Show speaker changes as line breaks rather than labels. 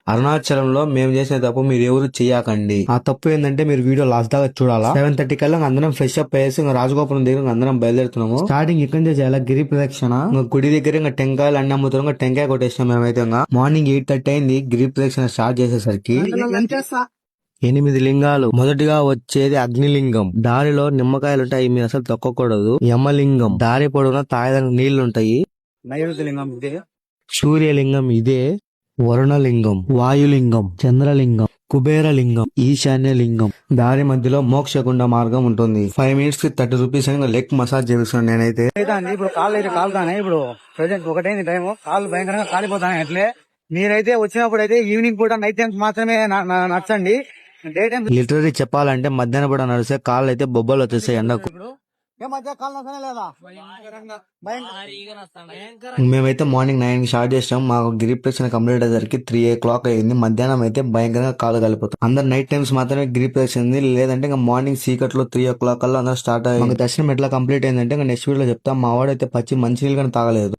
అరుణాచలంలో మేము చేసిన తప్పు మీరు ఎవరు చేయకండి. ఆ తప్పు ఏంటంటే మీరు వీడియో లాస్ట్ దాకా చూడాలా. 7:30 కల్లా అందరం ఫ్రెష్ అప్ అయ్యేసి ఇంకా రాజగోపురం దగ్గర అందరం బయలుదేరుతున్నాము. స్టార్టింగ్ ఇక్కడ నుంచి చేయాలి గిరి ప్రదక్షిణ. ఇంకా గుడి దగ్గర ఇంకా టెంకాయలు అన్ని అమ్ముతారు. ఇంకా టెంకాయ కొట్టేసాం మేమైతే. ఇంకా మార్నింగ్ 8:30 అయింది గిరి ప్రదక్షిణ స్టార్ట్ చేసేసరికి. 8 లింగాలు. మొదటిగా వచ్చేది అగ్నిలింగం. దారిలో నిమ్మకాయలు ఉంటాయి, మీరు అసలు తొక్కకూడదు. యమలింగం. దారి పొడవునా తాగడానికి నీళ్లుంటాయి. నైరుతిలింగం ఇదే. సూర్యలింగం ఇదే. వరుణలింగం, వాయులింగం, చంద్రలింగం, కుబేరలింగం, ఈశాన్యలింగం. దారి మధ్యలో మోక్షగుండ మార్గం ఉంటుంది. 5 మినిట్స్ కి 30 రూపీస్ అని లెగ్ మసాజ్ చేస్తున్నాను నేనైతే. ఇప్పుడు కాళ్ళు అయితే కాలుతానే. ఇప్పుడు ప్రజెంట్ ఒకటైంది టైం, కాళ్ళు భయంకరంగా కాలిపోతాయి. అట్లే మీరైతే వచ్చినప్పుడు అయితే ఈవినింగ్ పూట నైట్ టైమ్స్ మాత్రమే నచ్చండి. డే టైం లిటరరీ చెప్పాలంటే మధ్యాహ్నం పూట నడిస్తే కాళ్ళు అయితే బొబ్బలు వచ్చేస్తాయి ఎండకు. మేమైతే మార్నింగ్ 9 స్టార్ట్ చేసాం. మాకు గిరి ప్రదక్షిణ కంప్లీట్ అయ్యేసరికి 3 o'clock అయింది. మధ్యాహ్నం అయితే భయంకరంగా కాలు కలిపోతాం. అందరు నైట్ టైమ్స్ మాత్రమే గిరి ప్రదక్షిణ ఉంది. లేదంటే ఇంకా మార్నింగ్ సీకట్లో 3 o'clock కల్లా అందరూ స్టార్ట్ అయ్యి దర్శనం ఎట్లా కంప్లీట్ అయిందంటే ఇంకా నెక్స్ట్ వీడియో చెప్తాం. మా వాడైతే పచ్చి మంచినీళ్ళు కానీ తాగలేదు.